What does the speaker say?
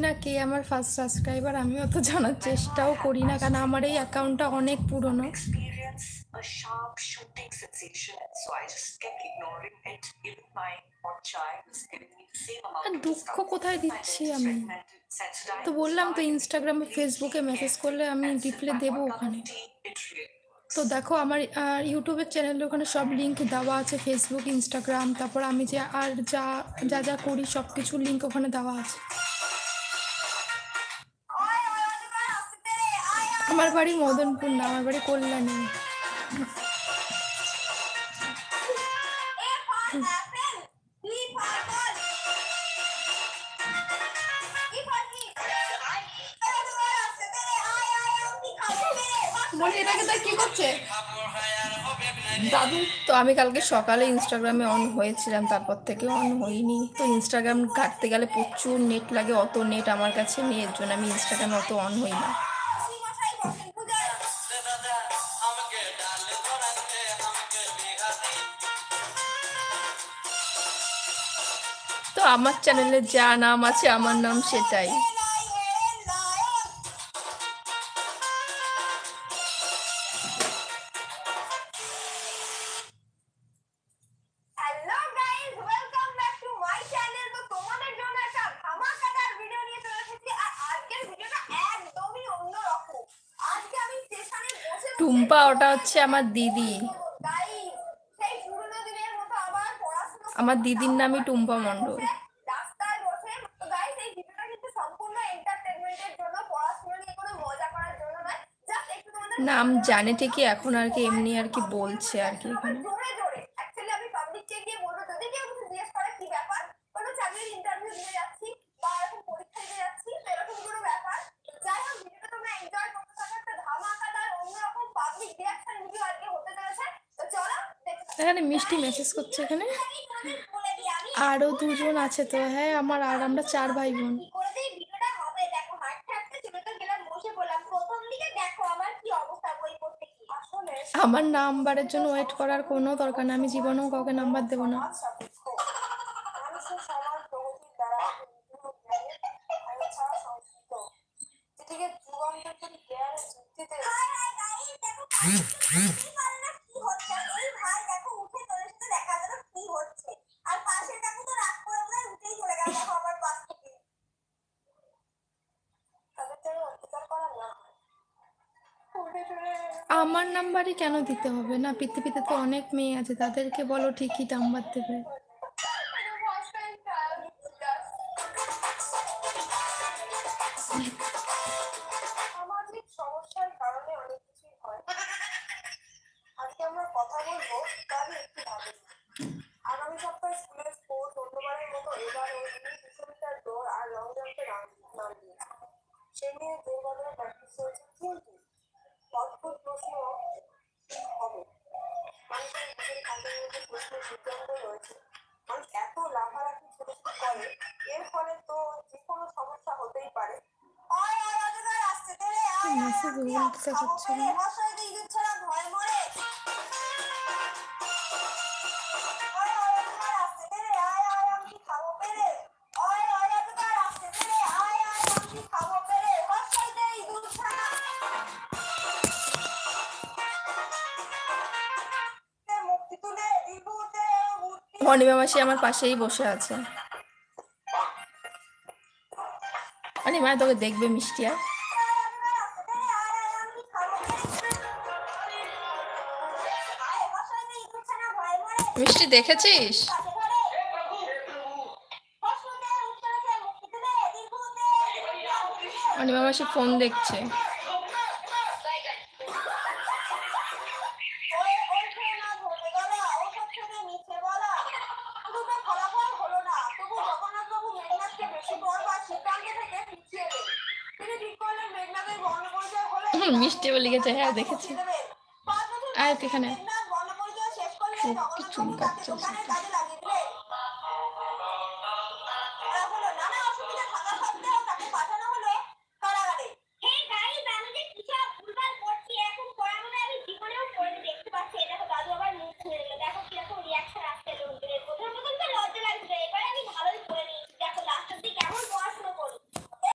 না কে আমার first subscriber, আমি অত জানার চেষ্টাও করি না, কারণ আমার এই অ্যাকাউন্টটা অনেক পুরনো। আর দুঃখ কোথায় দিচ্ছি আমি? তো বললাম তো ইনস্টাগ্রামে ফেসবুকে মেসেজ করলে আমি রিপ্লাই দেবো ওখানে। তো দেখো আমার ইউটিউবের চ্যানেলের ওখানে সব লিঙ্ক দেওয়া আছে, ফেসবুক, ইনস্টাগ্রাম, তারপর আমি যে আর যা যা যা করি সব কিছুর লিঙ্ক ওখানে দেওয়া আছে। আমার বাড়ি মদনপুর না, আমার বাড়ি কল্যাণী। কি করছে দাদু? তো আমি কালকে সকালে ইনস্টাগ্রামে অন হয়েছিলাম, তারপর থেকে অন হইনি। তো ইনস্টাগ্রাম ঘাঁটতে গেলে প্রচুর নেট লাগে, অত নেট আমার কাছে নেই, এর জন্য আমি ইনস্টাগ্রামে অত অন হই না। তো আমার চ্যানেলে যা নাম আছে আমার নাম সেটাই। টুম্পা ওটা হচ্ছে আমার দিদি, আমার দিদির নামই টুম্পা মণ্ডল। নাম জানে ঠিকই, এখন আর কি এমনি আর কি বলছে আর কি এখানে। এখানে মিষ্টি মেসেজ করছে এখানে, আরো দুজন আছে তো। হ্যাঁ আমার আর আমরা 4 ভাই বোন। আমার নাম্বারের জন্য ওয়েট করার কোনো দরকার না, আমি জীবনেও কাউকে নাম্বার দেবো না। আমার নাম্বারই কেন দিতে হবে? না, পৃথিবীতে তো অনেক মেয়ে আছে, তাদেরকে বলো ঠিকই নাম্বার দেবে। মেসেজ উল্টে যাচ্ছে না। অনিমা মাসি আমার পাশেই বসে আছে। অনিমা তোকে দেখবে মিষ্টি। আর মিষ্টি দেখেছিস? অনিমা মাসি ফোন দেখছে। মিষ্টি বলে গেছে, হ্যাঁ দেখেছি। আয় এখানে চুল কাটছে।